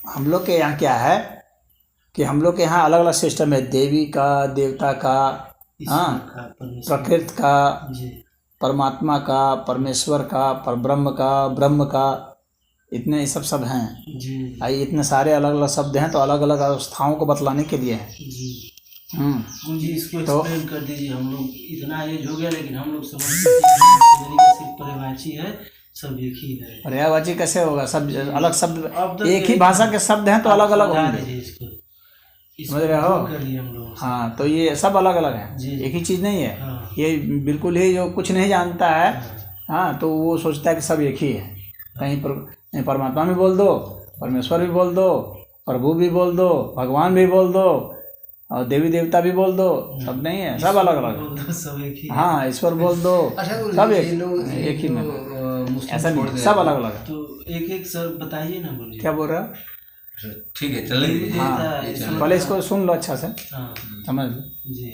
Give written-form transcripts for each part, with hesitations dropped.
हम लोग के यहाँ क्या है कि हम लोग के यहाँ अलग अलग सिस्टम है, देवी का, देवता का, हाँ, प्रकृति का, परमात्मा का, परमेश्वर का, परब्रह्म का, ब्रह्म का, इतने ये सब हैं जी। आई इतने सारे अलग अलग शब्द हैं, तो अलग अलग अवस्थाओं को बतलाने के लिए है जी। जी इसको एक्सप्लेन कर दीजिए। हम लोग इतना एज हो गया लेकिन हम लोग समझते हैं का सिर्फ पर्यायवाची है, सब एक ही है। पर्यायवाची कैसे होगा? सब अलग शब्द, एक ही भाषा के शब्द हैं तो अलग अलग होंगे, समझ रहे हो? हाँ, तो ये सब अलग अलग है, एक ही चीज़ नहीं है। हाँ। ये बिल्कुल ही जो कुछ नहीं जानता है, हाँ, तो वो सोचता है कि सब एक ही है। कहीं परमात्मा भी बोल दो, परमेश्वर भी बोल दो, प्रभु भी बोल दो, भगवान भी बोल दो, और देवी देवता भी बोल दो, सब नहीं है, सब अलग अलग। सब एक ही। हाँ, ईश्वर बोल दो, सब एक ही में, ऐसा नहीं, सब अलग अलग है। तो एक एक सर बताइए ना, बोलिए क्या बोल रहे हो? ठीक है, चलेंगे। हाँ, पहले इसको सुन लो अच्छा से, समझ लो जी।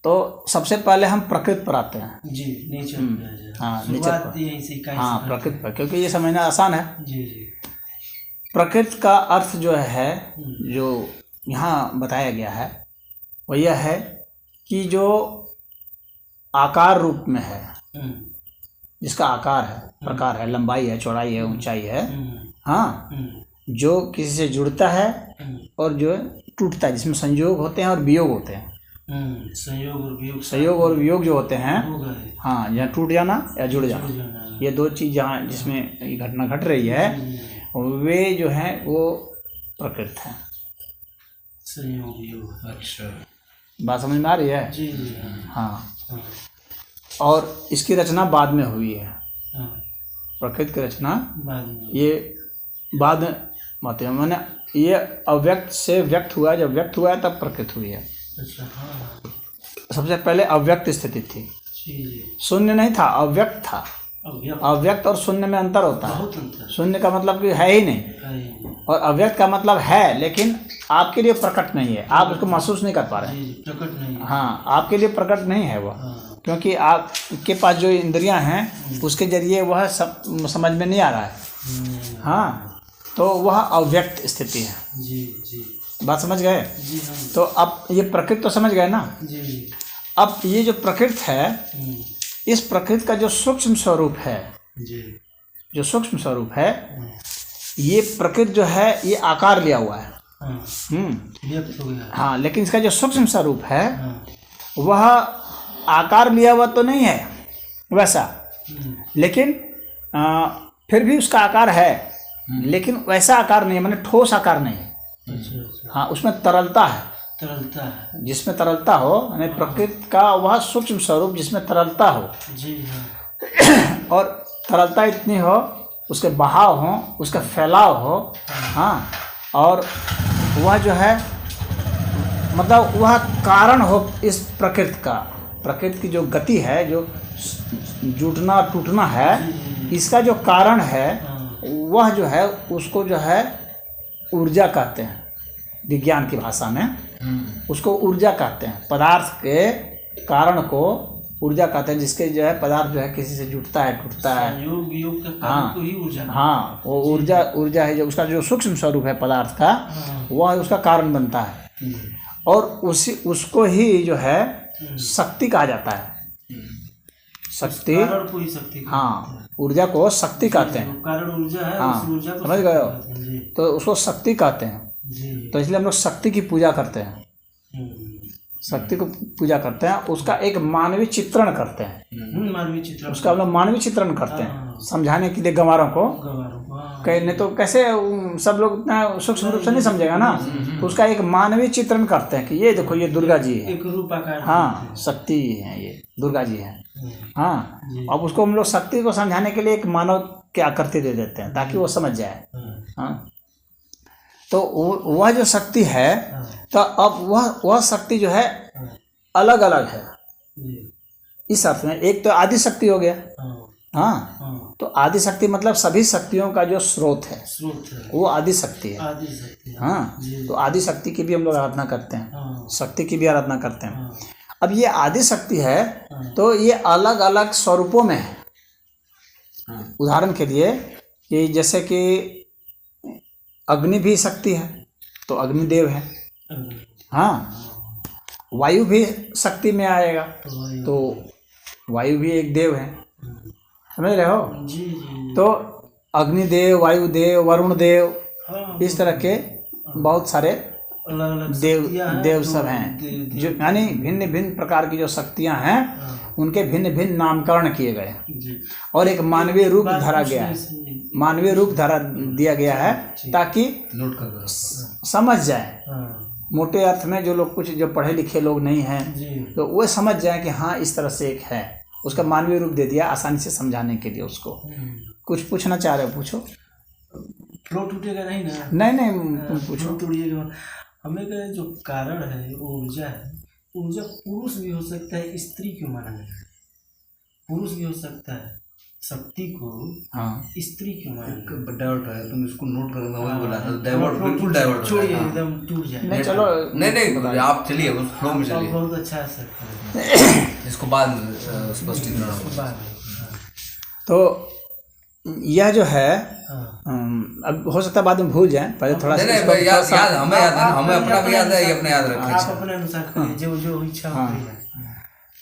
तो सबसे पहले हम प्रकृति पर आते हैं जी, नेचर। हाँ, नेचर पर, हाँ, प्रकृति पर, क्योंकि ये समझना आसान है जी। प्रकृति का अर्थ जो है, जो यहाँ बताया गया है, वो यह है कि जो आकार रूप में है, जिसका आकार है, प्रकार है, लंबाई है, चौड़ाई है, ऊंचाई है, हाँ, जो किसी से जुड़ता है और जो टूटता है, जिसमें संयोग होते हैं और वियोग होते हैं। संयोग और वियोग जो होते हैं, हाँ, जहाँ टूट जाना या जुड़ जाना, ये दो चीज़ जहाँ जिसमें ये घटना घट रही है, वे जो हैं वो प्रकृति है। संयोग वियोग, अच्छा, बात समझ में आ रही है? जी। हाँ, और इसकी रचना बाद में हुई है। प्रकृति की रचना ये बाद में मतलब मैंने ये अव्यक्त से व्यक्त हुआ, जब व्यक्त हुआ है तब प्रकृति हुई है। अच्छा, हाँ। सबसे पहले अव्यक्त स्थिति थी, शून्य नहीं था, अव्यक्त था। अव्यक्त और शून्य में अंतर होता है। शून्य का मतलब कि है ही नहीं, और अव्यक्त का मतलब है लेकिन आपके लिए प्रकट नहीं है, आप उसको महसूस नहीं कर पा रहे हैं, प्रकट नहीं। हाँ, आपके लिए प्रकट नहीं है वह, क्योंकि आपके पास जो इंद्रियां हैं उसके जरिए वह समझ में नहीं आ रहा है। हाँ, तो वह अव्यक्त स्थिति है जी। बात समझ गए? जी हाँ। तो अब ये प्रकृति तो समझ गए ना जी। अब ये जो प्रकृति है, इस प्रकृति का जो सूक्ष्म स्वरूप है जी, जो सूक्ष्म स्वरूप है, ये प्रकृति जो है ये आकार लिया हुआ है। व्यक्त हो गया। हाँ, लेकिन इसका जो सूक्ष्म स्वरूप है वह आकार लिया हुआ तो नहीं है वैसा, लेकिन फिर भी उसका आकार है, लेकिन वैसा आकार नहीं है, माने ठोस आकार नहीं है। हाँ, उसमें तरलता है, जिसमें तरलता हो, यानी प्रकृति का वह सूक्ष्म स्वरूप जिसमें तरलता हो जी। और तरलता इतनी हो, उसके बहाव हो, उसका फैलाव हो, हाँ, और वह जो है मतलब वह कारण हो इस प्रकृति का, प्रकृति की जो गति है, जो जुटना टूटना है, इसका जो कारण है वह जो है उसको जो है ऊर्जा कहते हैं, विज्ञान की भाषा में उसको ऊर्जा कहते हैं। पदार्थ के कारण को ऊर्जा कहते हैं, जिसके जो है पदार्थ जो है किसी से जुटता है, टूटता है, संयोग का कारण को ही ऊर्जा। हाँ, वो ऊर्जा है, जो उसका जो सूक्ष्म स्वरूप है पदार्थ का, वह उसका कारण बनता है, और उसको ही जो है शक्ति कहा जाता है। शक्ति, हाँ, ऊर्जा को शक्ति कहते हैं, कारण ऊर्जा है। हाँ, समझ गए हो? तो उसको शक्ति कहते हैं। तो इसलिए हम लोग शक्ति की पूजा करते हैं, शक्ति को पूजा करते हैं, उसका एक मानवीय चित्रण करते हैं, मानवीय चित्रण, उसका हम लोग मानवीय चित्रण करते हैं समझाने के लिए गंवारों को। नहीं तो कैसे सब लोग इतना सूक्ष्म रूप से नहीं समझेगा ना, तो उसका एक मानवीय चित्रण करते हैं कि ये देखो ये दुर्गा जी है, एक रूप आकार, हाँ, शक्ति है, ये दुर्गा जी है, हाँ। अब उसको हम लोग शक्ति को समझाने के लिए एक मानव की आकृति दे देते हैं ताकि वो समझ जाए, हाँ। तो वह जो शक्ति है, तो अब वह शक्ति जो है अलग अलग है इस अर्थ में। एक तो आदि शक्ति हो गया, हाँ, तो आदि शक्ति मतलब सभी शक्तियों का जो स्रोत है वो आदि शक्ति है, हाँ। तो आदि शक्ति की भी हम लोग आराधना करते हैं, शक्ति की भी आराधना करते हैं। अब ये आदि शक्ति है तो ये अलग अलग स्वरूपों में है। उदाहरण के लिए, ये जैसे कि अग्नि भी शक्ति है तो अग्निदेव है। हाँ, वायु भी शक्ति में आएगा तो वायु भी एक देव है। समझ रहे हो? जी जी। तो अग्निदेव, वायुदेव, वरुण देव, हाँ, इस तरह के बहुत सारे अलग अलग देव सब हैं, जो यानी भिन्न भिन्न प्रकार की जो शक्तियां हैं उनके भिन्न भिन्न नामकरण किए गए हैं और एक मानवीय रूप धरा गया है, मानवीय रूप धरा दिया गया है ताकि नोट कर समझ जाए। मोटे अर्थ में जो लोग कुछ जो पढ़े लिखे लोग नहीं हैं तो वो समझ जाए कि हाँ इस तरह से एक है, उसका मानवीय रूप दे दिया आसानी से समझाने के लिए। उसको कुछ पूछना चाह रहे हो, पूछो। फ्लो टूटेगा नहीं ना? नहीं पूछो। टूटिएगा। हमें का जो कारण है वो ऊर्जा है, ऊर्जा पुरुष भी हो सकता है, स्त्री क्यों माना गया है? पुरुष भी हो सकता है, शक्ति को हाँ स्त्री क्यों माना गया? डाइवर्ट है, तुम इसको नोट कर लो। वही बोला था, डाइवर्ट, बिल्कुल डाइवर्ट हो छोड़िए, जाएगा। एकदम टूट जाए। नहीं चलो, नहीं आप चलिए उस फ्लो में चलिए, बहुत अच्छा है सर। इसको बाद में स्पष्टीकरण होगा। तो यह जो है हाँ। अब हो सकता है बाद में भूल जाए, पहले थोड़ा सा नहीं इसको याद थोड़ा सा- हमें याद है, हमें अपना भी याद है, ये अपने याद रखें। आप अपने अनुसार करिए, जो जो इच्छा हो करिए।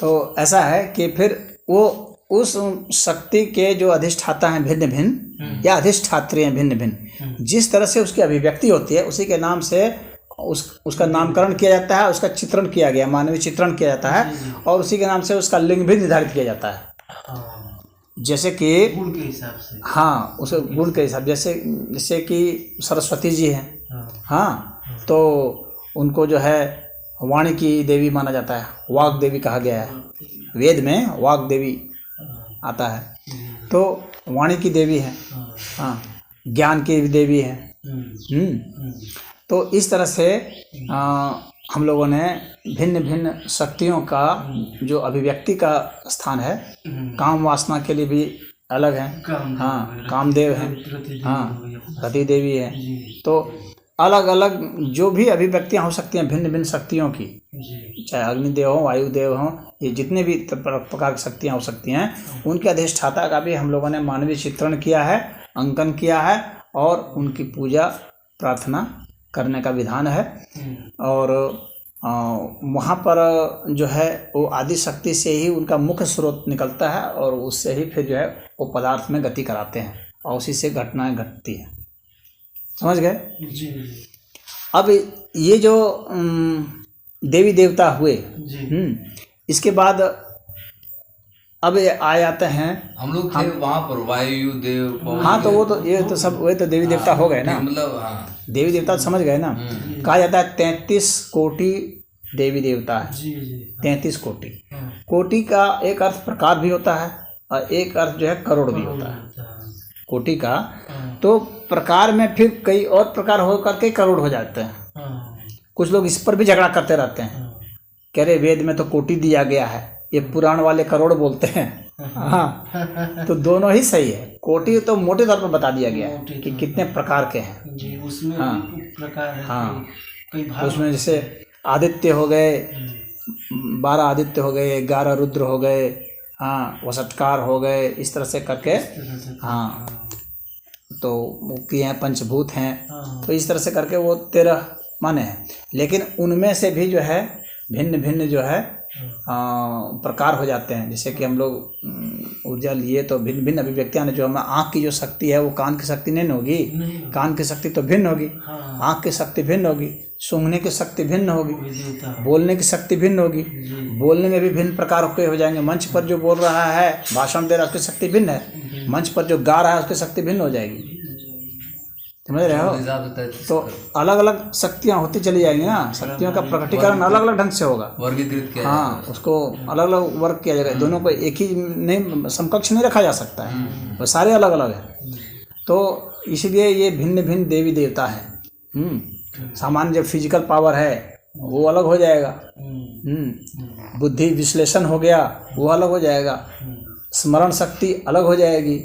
तो ऐसा है कि फिर वो उस शक्ति के जो अधिष्ठाता हैं भिन्न भिन्न या अधिष्ठात्री हैं भिन्न भिन्न, जिस तरह से उसकी अभिव्यक्ति होती है उसी के नाम से उसका नामकरण किया जाता है, उसका चित्रण किया गया, मानवीय चित्रण किया जाता है और उसी के नाम से उसका लिंग भी निर्धारित किया जाता है। जैसे कि गुण के हिसाब से, हाँ उस गुण के हिसाब, जैसे कि सरस्वती जी हैं। हाँ, तो उनको जो है वाणी की देवी माना जाता है, वाग देवी कहा गया है, वेद में वाग देवी आता है, तो वाणी की देवी है। हाँ, ज्ञान की देवी है। तो इस तरह से हम लोगों ने भिन्न भिन्न शक्तियों का जो अभिव्यक्ति का स्थान है, काम वासना के लिए भी अलग है। हाँ, कामदेव है। हाँ, रति देवी है। तो अलग अलग जो भी अभिव्यक्तियाँ हो सकती हैं भिन्न भिन्न शक्तियों की, चाहे अग्निदेव हो, वायुदेव हो, ये जितने भी प्रकार की शक्तियाँ हो सकती हैं, उनके अधिष्ठाता का भी हम लोगों ने मानवीय चित्रण किया है, अंकन किया है और उनकी पूजा प्रार्थना करने का विधान है। और वहाँ पर जो है वो आदि शक्ति से ही उनका मुख्य स्रोत निकलता है और उससे ही फिर जो है वो पदार्थ में गति कराते हैं और उसी से घटनाएं घटती हैं। समझ गए? अब ये जो देवी देवता हुए, इसके बाद अब आ जाते हैं हम लोग थे वहाँ पर वायु देव। हाँ, तो वो तो ये तो सब वही तो देवी देवता हो गए ना, मतलब हाँ, देवी देवता समझ गए ना। कहा जाता है 33 कोटि देवी देवता है। 33 कोटि। कोटि का एक अर्थ प्रकार भी होता है और एक अर्थ जो है करोड़ भी होता है कोटि का। तो प्रकार में फिर कई और प्रकार हो करके करोड़ हो जाते हैं। कुछ लोग इस पर भी झगड़ा करते रहते हैं, कह रहे वेद में तो कोटि दिया गया है, ये पुराण वाले करोड़ बोलते हैं। हाँ, तो दोनों ही सही है। कोटि तो मोटे तौर पर बता दिया गया है कि कितने प्रकार के हैं जी, उसमें प्रकार है। हाँ, कई भाग उसमें जैसे आदित्य हो गए, 12 आदित्य हो गए, 11 रुद्र हो गए, हाँ, वसटकार हो गए, इस तरह से करके हाँ, तो वो किए हैं, पंचभूत हैं। तो इस तरह से करके वो 13 माने हैं। लेकिन उनमें से भी जो है भिन्न भिन्न जो है प्रकार हो जाते हैं। जैसे कि हम लोग ऊर्जा लिए तो भिन्न भिन्न अभिव्यक्तियाँ, जो हमें आँख की जो शक्ति है वो कान की शक्ति नहीं होगी, कान की शक्ति तो भिन्न होगी, आँख की शक्ति भिन्न होगी, सूंघने की शक्ति भिन्न होगी, बोलने की शक्ति भिन्न होगी, बोलने में भी भिन्न प्रकार के हो जाएंगे। मंच पर जो बोल रहा है, भाषण दे रहा है, उसकी शक्ति भिन्न है, मंच पर जो गा रहा है उसकी शक्ति भिन्न हो जाएगी। समझ रहे हो? तो अलग अलग शक्तियाँ होती चली जाएंगी ना, शक्तियों का प्रकटीकरण अलग अलग ढंग से होगा, वर्गीकृत किया। हाँ, उसको अलग अलग वर्ग किया जाएगा। दोनों को एक ही नहीं, समकक्ष नहीं रखा जा सकता है, वो सारे अलग अलग हैं। तो इसलिए ये भिन्न भिन्न देवी देवता हैं। सामान्य जो फिजिकल पावर है वो अलग हो जाएगा, बुद्धि विश्लेषण हो गया वो अलग हो जाएगा, स्मरण शक्ति अलग हो जाएगी।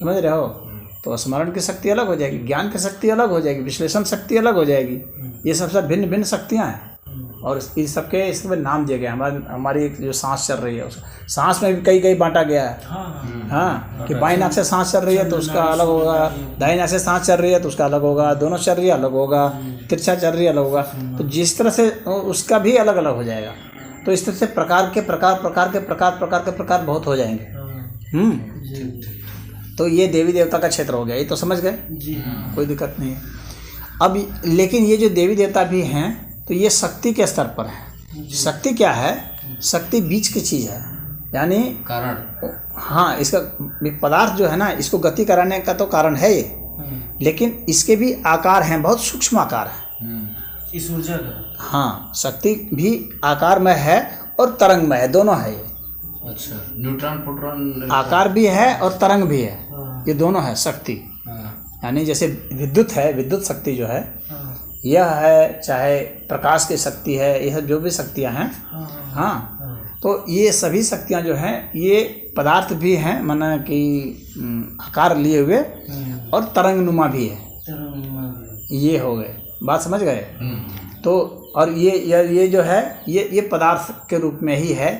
समझ रहे हो? तो स्मरण की शक्ति अलग हो जाएगी, ज्ञान की शक्ति अलग हो जाएगी, विश्लेषण शक्ति अलग हो जाएगी। ये सब भिन्न भिन्न शक्तियाँ हैं। और इस सबके इसके नाम दिए गए। हमारी जो सांस चल रही है उस सांस में भी कई कई बांटा गया है। हाँ, कि बाईं नाक से सांस चल रही है तो उसका अलग होगा, दाईं नाक से सांस चल रही है तो उसका अलग होगा, दोनों चल रही है अलग होगा, तिरछा चल रही है अलग होगा। तो जिस तरह से उसका भी अलग अलग हो जाएगा। तो इस तरह से प्रकार के प्रकार बहुत हो जाएंगे। तो ये देवी देवता का क्षेत्र हो गया। ये तो समझ गए, कोई दिक्कत नहीं है। अब लेकिन ये जो देवी देवता भी हैं तो ये शक्ति के स्तर पर है। शक्ति क्या है? शक्ति बीच की चीज़ है, यानी कारण। हाँ, इसका पदार्थ जो है ना, इसको गति कराने का तो कारण है ये, लेकिन इसके भी आकार हैं, बहुत सूक्ष्म आकार है इस ऊर्जा का। हाँ, शक्ति भी आकार में है और तरंग में है, दोनों है ये। अच्छा, न्यूट्रॉन प्रोटॉन आकार भी है और तरंग भी है, ये दोनों है शक्ति। यानी जैसे विद्युत है, विद्युत शक्ति जो है यह है, चाहे प्रकाश की शक्ति है, यह जो भी शक्तियाँ हैं। हाँ, तो ये सभी शक्तियाँ जो हैं ये पदार्थ भी हैं, माना कि आकार लिए हुए, और तरंगनुमा भी है। ये हो गए, बात समझ गए। तो और ये जो है ये पदार्थ के रूप में ही है।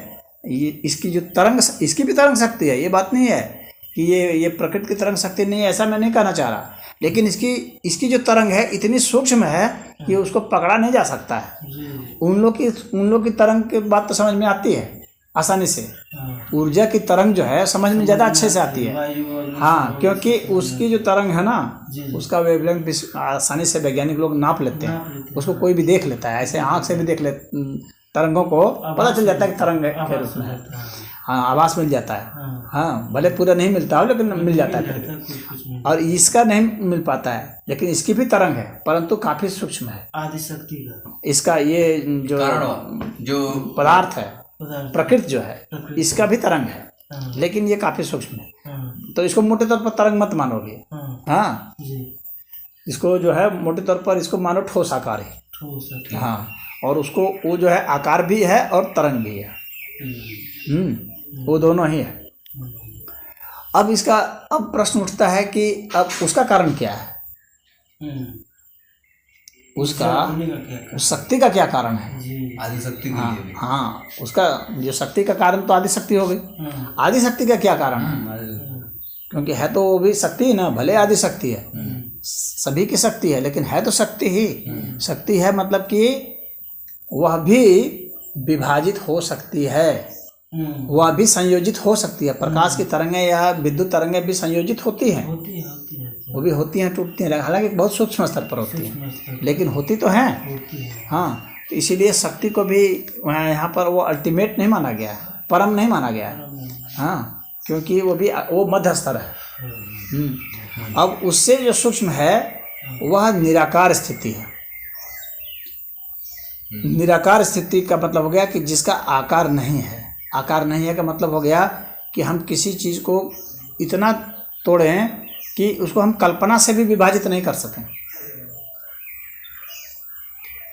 ये इसकी जो तरंग, इसकी भी तरंग शक्ति है, ये बात नहीं है कि ये प्रकृति की तरंग शक्ति नहीं है, ऐसा मैं नहीं कहना चाह रहा। लेकिन इसकी जो तरंग है इतनी सूक्ष्म है कि उसको पकड़ा नहीं जा सकता है। उन लोग की तरंग की बात तो समझ में आती है आसानी से। ऊर्जा की तरंग जो है समझ में ज़्यादा अच्छे से आती है। हाँ, क्योंकि उसकी जो तरंग है ना, उसका वेवलेंथ आसानी से वैज्ञानिक लोग नाप लेते हैं। उसको कोई भी देख लेता है, ऐसे आँख से भी देख ले, तरंगों को पता चल जाता है कि तरंग के रूप में है। हाँ, आवाज़ मिल जाता है। हाँ, भले पूरा नहीं मिलता हो लेकिन मिल जाता है। और इसका नहीं मिल पाता है, लेकिन इसकी भी तरंग है, परंतु काफ़ी सूक्ष्म है। आदि शक्ति का इसका ये जो पदार्थ है, प्रकृति जो है, इसका भी तरंग है, लेकिन ये काफ़ी सूक्ष्म है। तो इसको मोटे तौर पर तरंग मत मानोगे। हाँ, इसको जो है मोटे तौर पर इसको मानो ठोस आकार है। हाँ, और उसको वो जो है आकार भी है और तरंग भी है। वो दोनों ही है। अब प्रश्न उठता है कि अब उसका कारण क्या है? उसका उस शक्ति का क्या कारण है? आदि शक्ति के लिए भी। हाँ, उसका जो शक्ति का कारण तो आदि शक्ति हो गई। आदि शक्ति का क्या कारण है? क्योंकि है तो वो भी शक्ति ही ना, भले आदि शक्ति है, सभी की शक्ति है, लेकिन है तो शक्ति ही। शक्ति है मतलब कि वह भी विभाजित हो सकती है, वह भी संयोजित हो सकती है। प्रकाश की तरंगें या विद्युत तरंगें भी संयोजित होती हैं, वो भी होती हैं, टूटती हैं, हालांकि बहुत सूक्ष्म स्तर पर होती हैं, लेकिन होती तो हैं। हाँ, तो इसीलिए शक्ति को भी यहाँ पर वो अल्टीमेट नहीं माना गया है, परम नहीं माना गया है। हाँ, क्योंकि वो मध्य स्तर है। अब उससे जो सूक्ष्म है वह निराकार स्थिति है। निराकार स्थिति का मतलब हो गया कि जिसका आकार नहीं है। आकार नहीं है का मतलब हो गया कि हम किसी चीज़ को इतना तोड़ें कि उसको हम कल्पना से भी विभाजित नहीं कर सकें,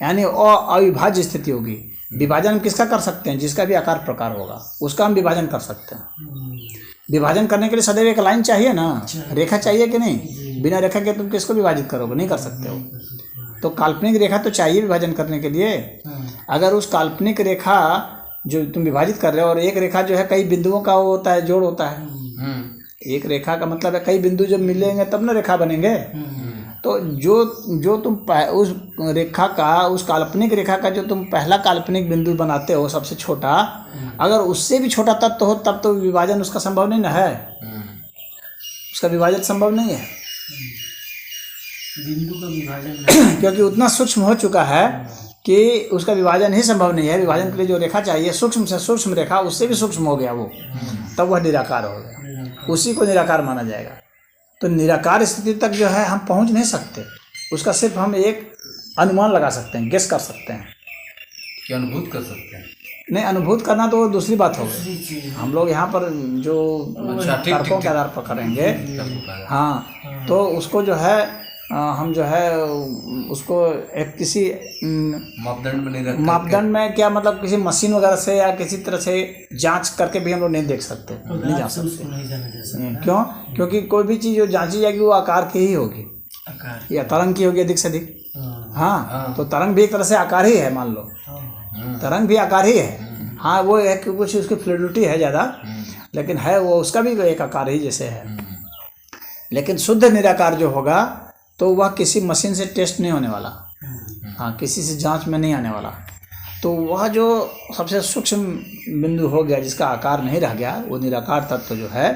यानी अविभाज्य स्थिति होगी। विभाजन हम किसका कर सकते हैं? जिसका भी आकार प्रकार होगा उसका हम विभाजन कर सकते हैं। विभाजन करने के लिए सदैव एक लाइन चाहिए ना, रेखा चाहिए कि नहीं? बिना रेखा के तुम किसको विभाजित करोगे? नहीं कर सकते हो। तो काल्पनिक रेखा तो चाहिए विभाजन करने के लिए। अगर उस काल्पनिक रेखा जो तुम विभाजित कर रहे हो, और एक रेखा जो है कई बिंदुओं का वो होता है, जोड़ होता है। एक रेखा का मतलब है कई बिंदु जब मिलेंगे तब ना रेखा बनेंगे। तो जो तुम उस रेखा का, उस काल्पनिक रेखा का जो तुम पहला काल्पनिक बिंदु बनाते हो सबसे छोटा, अगर उससे भी छोटा तत्व हो तब तो विभाजन उसका संभव नहीं ना है। उसका विभाजन संभव नहीं है, बिंदु का विभाजन क्योंकि उतना सूक्ष्म हो चुका है कि उसका विभाजन ही संभव नहीं है। विभाजन के लिए जो रेखा चाहिए, सूक्ष्म से सूक्ष्म रेखा, उससे भी सूक्ष्म हो गया वो, तब वह निराकार हो गया। उसी को निराकार माना जाएगा। तो निराकार स्थिति तक जो है हम पहुंच नहीं सकते, उसका सिर्फ हम एक अनुमान लगा सकते हैं, गेस कर सकते हैं, कि अनुभूत कर सकते हैं। नहीं, अनुभूत करना तो दूसरी बात हो गई। हम लोग यहाँ पर जो तर्कों के आधार पर करेंगे। हाँ, तो उसको जो है हम जो है उसको एक किसी मापदंड में नहीं रखते। मापदंड में क्या मतलब किसी मशीन वगैरह से या किसी तरह से जांच करके भी हम लोग नहीं देख सकते, नहीं जा सकते। क्यों? क्योंकि कोई भी चीज़ जो जांची जाएगी वो आकार की ही होगी, या तरंग की होगी अधिक से अधिक। हाँ, तो तरंग भी एक तरह से आकार ही है, मान लो। तरंग भी आकार ही है। हाँ वो है कि कुछ उसकी फ्लूइडिटी है ज़्यादा, लेकिन है वो उसका भी एक आकार ही जैसे है। लेकिन शुद्ध निराकार जो होगा तो वह किसी मशीन से टेस्ट नहीं होने वाला, हाँ किसी से जांच में नहीं आने वाला। तो वह जो सबसे सूक्ष्म बिंदु हो गया जिसका आकार नहीं रह गया, वो निराकार तत्व जो है,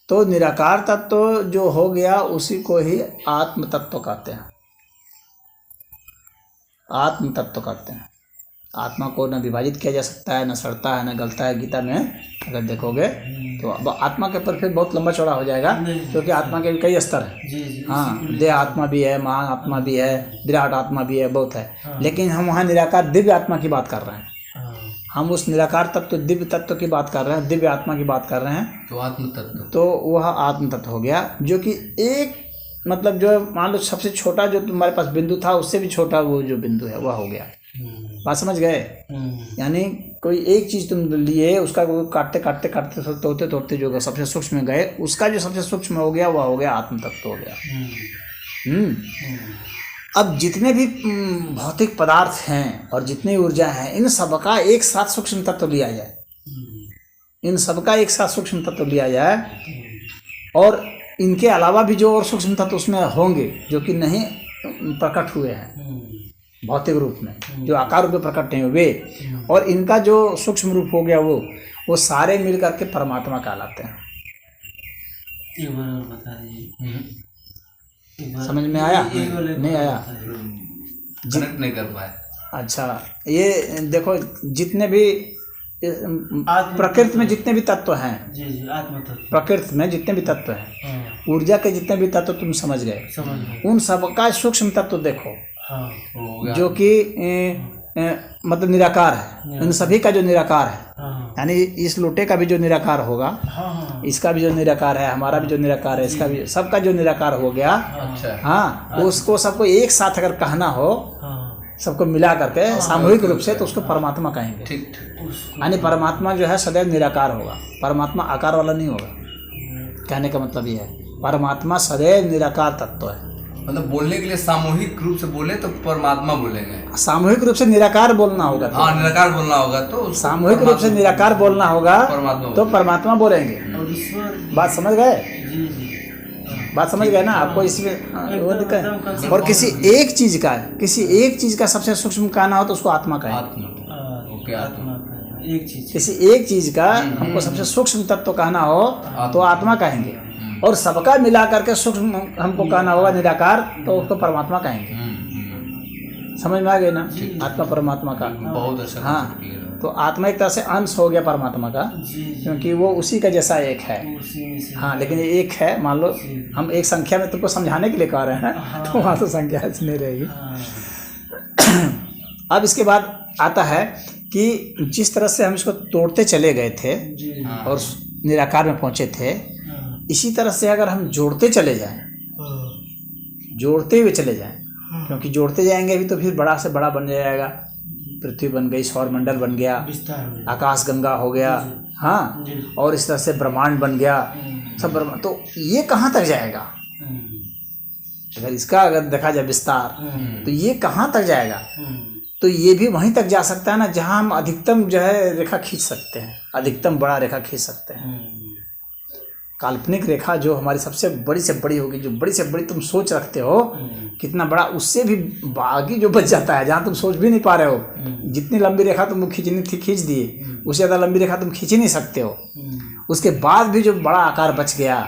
तो निराकार तत्व जो हो गया उसी को ही आत्म तत्व कहते हैं। आत्म तत्व कहते हैं। आत्मा को न विभाजित किया जा सकता है, न सड़ता है, न गलता है। गीता में अगर देखोगे तो अब आत्मा के ऊपर फिर बहुत लंबा चौड़ा हो जाएगा, क्योंकि आत्मा के कई स्तर हैं। हाँ देह आत्मा भी है, महान आत्मा भी है, विराट आत्मा भी है, बहुत है। लेकिन हम वहाँ निराकार दिव्य आत्मा की बात कर रहे हैं। हम उस निराकार तत्व दिव्य तत्व की बात कर रहे हैं, दिव्य आत्मा की बात कर रहे हैं। तो आत्म तत्व, तो वह आत्म तत्व हो गया, जो कि एक मतलब जो मान लो सबसे छोटा जो तुम्हारे पास बिंदु था उससे भी छोटा वो जो बिंदु है वह हो गया। बात समझ गए? यानी कोई एक चीज़ तुम लिए, उसका वो काटते काटते काटते तोड़ते तोड़ते जो सबसे सूक्ष्म में गए, उसका जो सबसे सूक्ष्म हो गया वह हो गया आत्म तत्व हो गया। अब जितने भी भौतिक पदार्थ हैं और जितनी ऊर्जा है, इन सबका एक साथ सूक्ष्म तत्व लिया जाए, इन सबका एक साथ सूक्ष्म तत्व लिया जाए, और इनके अलावा भी जो और सूक्ष्म तत्व उसमें होंगे जो कि नहीं प्रकट हुए हैं भौतिक रूप में, जो आकार रूप में प्रकट नहीं हुए, और इनका जो सूक्ष्म रूप हो गया वो सारे मिल करके परमात्मा कहलाते हैं। एक बार और बता दीजिए। समझ में आया? नहीं आया? कनेक्ट नहीं कर पाए। अच्छा, ये देखो जितने भी प्रकृति में जितने भी तत्व हैं, जी जी आत्म तत्व, प्रकृति में जितने भी तत्व हैं, ऊर्जा के जितने भी तत्व तुम समझ गए, उन सबका सूक्ष्म तत्व देखो जो कि मतलब निराकार है। इन सभी का जो निराकार है, यानी इस लोटे का भी जो निराकार होगा, इसका भी जो निराकार है, हमारा भी जो निराकार है, इसका भी, सबका जो निराकार हो गया। अच्छा। हाँ उसको सबको एक साथ अगर कहना हो, सबको मिला करके सामूहिक रूप से, तो उसको परमात्मा कहेंगे। ठीक ठीक। यानी परमात्मा जो है सदैव निराकार होगा, परमात्मा आकार वाला नहीं होगा। कहने का मतलब ये है परमात्मा सदैव निराकार तत्व है। मतलब बोलने के लिए सामूहिक रूप से बोले तो परमात्मा बोलेंगे, सामूहिक रूप से निराकार बोलना होगा। हाँ निराकार बोलना होगा तो सामूहिक रूप से निराकार बोलना होगा तो परमात्मा बोलेंगे। और ईश्वर, बात समझ गए? जी जी बात समझ गए ना? आपको इसमें वो दिक्कत। और किसी एक चीज का सबसे सूक्ष्म कहना हो तो उसको आत्मा कहेंगे। आत्मा। ओके, आत्मा। एक चीज, किसी एक चीज का हमको सबसे सूक्ष्म तत्व कहना हो तो आत्मा कहेंगे, और सबका मिला करके सूक्ष्म हमको कहना होगा निराकार, तो उसको परमात्मा कहेंगे। समझ में आ गई ना? आत्मा परमात्मा का बहुत अच्छा। हाँ, तो आत्मा एक तरह से अंश हो गया परमात्मा का, क्योंकि वो उसी का जैसा एक है। हाँ, लेकिन ये एक है, मान लो हम एक संख्या में तुमको समझाने के लिए कह रहे हैं, तो वहाँ तो संख्या ऐसी नहीं रहेगी। अब इसके बाद आता है कि जिस तरह से हम इसको तोड़ते चले गए थे और निराकार में पहुँचे थे, इसी तरह से अगर हम जोड़ते चले जाएं, जोड़ते हुए चले जाएं, क्योंकि जोड़ते जाएंगे भी तो फिर बड़ा से बड़ा बन जाएगा। पृथ्वी बन गई, सौर मंडल बन गया, आकाश गंगा हो गया, हाँ, और इस तरह से ब्रह्मांड बन गया, सब ब्रह्मांड। तो ये कहाँ तक जाएगा? अगर इसका अगर देखा जाए विस्तार, तो ये कहाँ तक जाएगा? तो ये भी वहीं तक जा सकता है ना जहाँ हम अधिकतम जो है रेखा खींच सकते हैं, अधिकतम बड़ा रेखा खींच सकते हैं। काल्पनिक रेखा जो हमारी सबसे बड़ी से बड़ी होगी, जो बड़ी से बड़ी तुम सोच रखते हो कितना बड़ा, उससे भी बाकी जो बच जाता है जहाँ तुम सोच भी नहीं पा रहे हो। जितनी लंबी रेखा तुमको खींचनी थी खींच दिए, उससे ज़्यादा लंबी रेखा तुम खींच ही नहीं सकते हो। उसके बाद भी जो बड़ा आकार बच गया,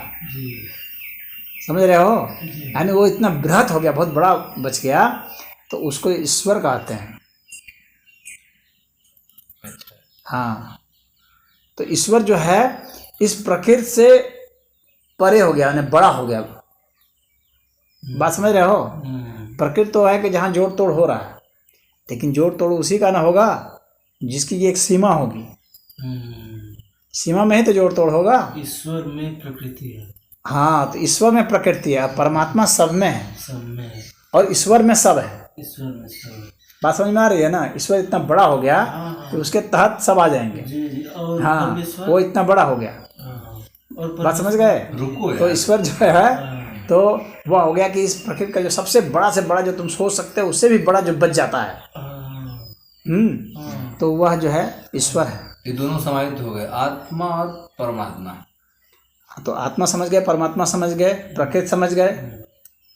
समझ रहे हो? यानी वो इतना बृहत हो गया, बहुत बड़ा बच गया, तो उसको ईश्वर कहते हैं। हाँ, तो ईश्वर जो है इस प्रकृति से परे हो गया, यानी बड़ा हो गया। बात समझ रहे हो? प्रकृति तो है कि जहाँ जोड़ तोड़ हो रहा है, लेकिन जोड़ तोड़ उसी का ना होगा जिसकी एक सीमा होगी। सीमा में ही तो जोड़ तोड़ होगा। ईश्वर में प्रकृति है। हाँ, तो ईश्वर में प्रकृति है, परमात्मा सब में है, सब में है, और ईश्वर में सब है। ईश्वर में सब है। बात समझ में आ रही है ना? ईश्वर इतना बड़ा हो गया कि उसके तहत सब आ जाएंगे। जी, और हाँ, वो इतना बड़ा हो गया। और बात समझ गए? तो ईश्वर जो है, तो वह हो गया कि इस प्रकृति का जो सबसे बड़ा से बड़ा जो तुम सोच सकते हो उससे भी बड़ा जो बच जाता है, तो वह जो है ईश्वर है। ये दोनों समाहित हो गए, आत्मा और परमात्मा। तो आत्मा समझ गए, परमात्मा समझ गए, प्रकृति समझ गए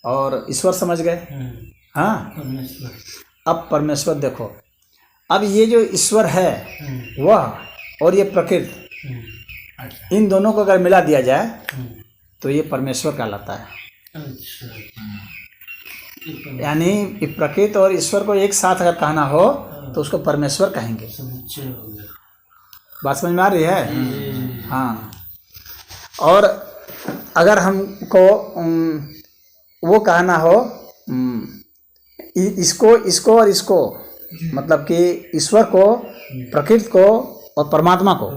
और ईश्वर समझ गए। हाँ, परमेश्वर। अब परमेश्वर देखो, अब ये जो ईश्वर है वह और ये प्रकृति, अच्छा, इन दोनों को अगर मिला दिया जाए तो ये परमेश्वर कहलाता है। अच्छा, यानी ये प्रकृति और ईश्वर को एक साथ अगर कहना हो तो उसको परमेश्वर कहेंगे। समुच्चय हो गया। बात समझ में आ रही है? हाँ। और अगर हमको वो कहना हो इसको और इसको, मतलब कि ईश्वर को, प्रकृति को और परमात्मा को,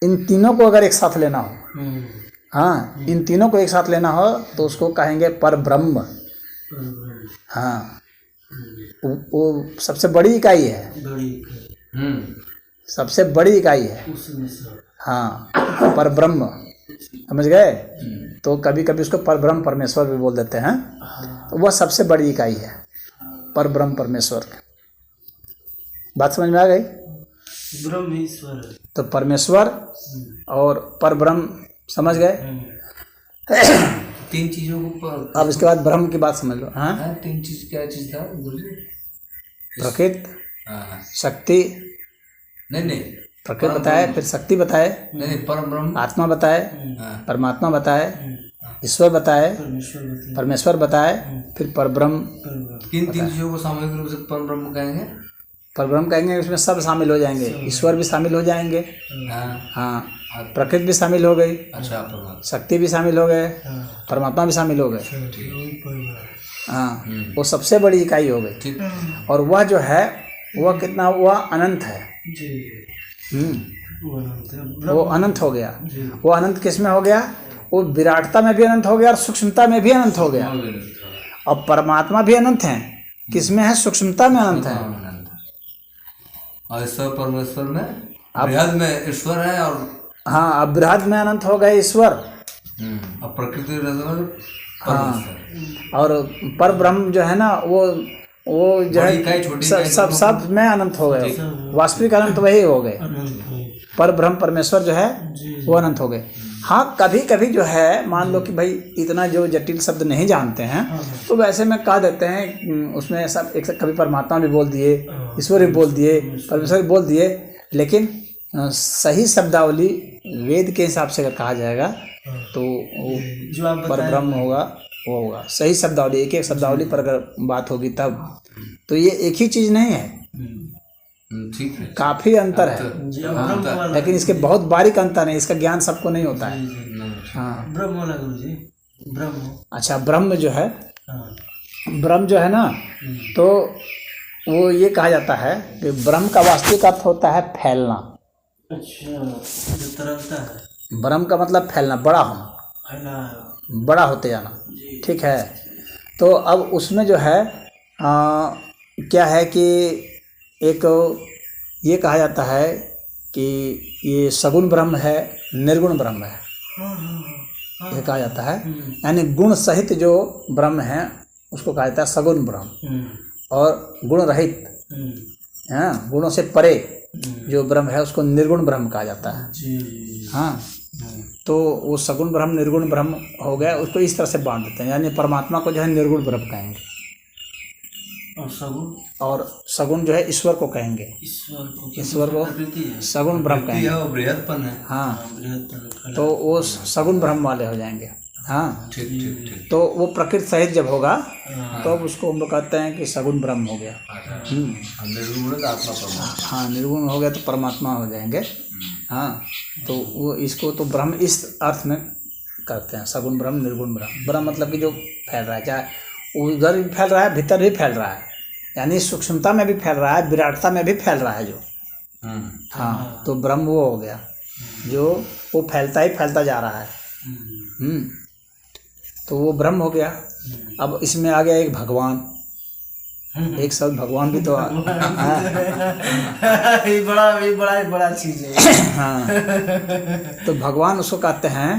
इन तीनों को अगर एक साथ लेना हो, हाँ, इन तीनों को एक साथ लेना हो तो उसको कहेंगे पर ब्रह्म। हाँ, वो सबसे बड़ी इकाई है, सबसे बड़ी इकाई है। हाँ, पर ब्रह्म, समझ गए? तो कभी कभी उसको पर ब्रह्म परमेश्वर भी बोल देते हैं। तो वह सबसे बड़ी इकाई है, पर ब्रह्म परमेश्वर। बात समझ में आ गई? ब्रह्म ईश्वर है। तो परमेश्वर और पर ब्रह्म समझ गए। तीन चीजों को अब इसके बाद ब्रह्म की बात समझ लो। हाँ, हाँ, तीन चीज, क्या चीज था गुरु जी? प्रकृति, हाँ, शक्ति, नहीं, प्रकृति बताए, फिर शक्ति बताए, नहीं, परम ब्रह्म, आत्मा बताए, हाँ, परमात्मा बताए, ईश्वर बताए, परमेश्वर बताए, फिर परब्रह्म। किन तीन चीजों को सामूहिक रूप से परम ब्रह्म कहेंगे? परब्रह्म कहेंगे, उसमें सब शामिल हो जाएंगे, ईश्वर भी शामिल हो जाएंगे। हाँ, प्रकृति भी शामिल हो गई, अच्छा, परमात्मा, शक्ति भी शामिल हो गए, परमात्मा भी शामिल हो गए। हाँ, वो सबसे बड़ी इकाई हो गई। ठीक। और वह जो है वह कितना, वह अनंत है। वो अनंत हो गया। वो अनंत किस में हो गया? वो विराटता में भी अनंत हो गया और सूक्ष्मता में भी अनंत हो गया। और परमात्मा भी अनंत है, किस में है? सूक्ष्मता में अनंत है। और ईश्वर परमेश्वर में, बृहद में ईश्वर है, और हाँ, अब बृहद में अनंत हो गए ईश्वर। और प्रकृति परमेश्वर। और पर ब्रह्म जो है ना, वो जो है सब में अनंत हो गए। वास्तविक अनंत वही हो गए। पर ब्रह्म परमेश्वर जो है वो अनंत हो गए। हाँ, कभी कभी जो है, मान लो कि भाई इतना जो जटिल शब्द नहीं जानते हैं तो वैसे में कह देते हैं, उसमें सब एक कभी परमात्मा भी बोल दिए, ईश्वर भी बोल दिए, परमेश्वर भी बोल दिए। लेकिन सही शब्दावली वेद के हिसाब से अगर कहा जाएगा तो वो पर ब्रह्म होगा, वो होगा सही शब्दावली। एक एक शब्दावली पर अगर बात होगी तब तो ये एक ही चीज़ नहीं है, ठीक है, काफ़ी अंतर है। लेकिन इसके बहुत बारीक अंतर है, इसका ज्ञान सबको नहीं होता है। हाँ, ब्रह्म वाला गुरु जी, ब्रह्म। अच्छा, ब्रह्म जो है, ब्रह्म जो है ना, तो वो ये कहा जाता है कि ब्रह्म का वास्तविक अर्थ होता है फैलना। अच्छा, जो तरलता है। ब्रह्म का मतलब फैलना, बड़ा होना, बड़ा होते जाना। ठीक है। तो अब उसमें जो है क्या है कि एक ये कहा जाता है कि ये सगुण ब्रह्म है, निर्गुण ब्रह्म है, ये कहा जाता है। यानी गुण सहित जो ब्रह्म है उसको कहा जाता है सगुण ब्रह्म, और गुण रहित, हाँ, गुणों से परे जो ब्रह्म है उसको निर्गुण ब्रह्म कहा जाता है। हाँ, तो वो सगुण ब्रह्म निर्गुण ब्रह्म हो गया, उसको इस तरह से बांट देते हैं। यानी परमात्मा को जो है निर्गुण ब्रह्म कहेंगे, और सगुण जो है ईश्वर को कहेंगे। ईश्वर को सगुण ब्रह्म कहेंगे, बृहदपन है। हाँ, तो वो सगुण ब्रह्म वाले हो जाएंगे। हाँ, ठीक। तो वो प्रकृति सहित जब होगा तो अब उसको हम लोग कहते हैं कि सगुण ब्रह्म हो गया। निर्गुण आत्मा परमात्मा। हाँ, निर्गुण हो गया तो परमात्मा हो जाएंगे। हाँ, तो वो इसको तो ब्रह्म इस अर्थ में करते हैं, सगुण ब्रह्म, निर्गुण ब्रह्म। ब्रह्म मतलब कि जो फैल रहा है, चाहे उधर भी फैल रहा है, भीतर भी फैल रहा है, यानी सूक्ष्मता में भी फैल रहा है, विराटता में भी फैल रहा है जो। हाँ, तो ब्रह्म वो हो गया जो वो फैलता ही फैलता जा रहा है। तो वो ब्रह्म हो गया। अब इसमें आ गया एक भगवान, एक शब्द भगवान भी तो ये बड़ा चीज है। हाँ, तो भगवान उसको कहते हैं,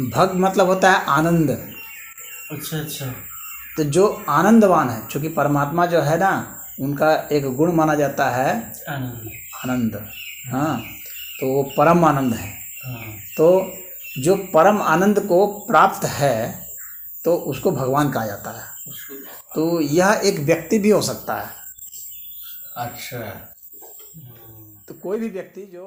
भग मतलब होता है आनंद। अच्छा। तो जो आनंदवान है, क्योंकि परमात्मा जो है ना उनका एक गुण माना जाता है आनंद। आनंद। हाँ, तो वो परम आनंद है। हाँ। तो जो परम आनंद को प्राप्त है तो उसको भगवान कहा जाता है। तो यह एक व्यक्ति भी हो सकता है। अच्छा। तो कोई भी व्यक्ति जो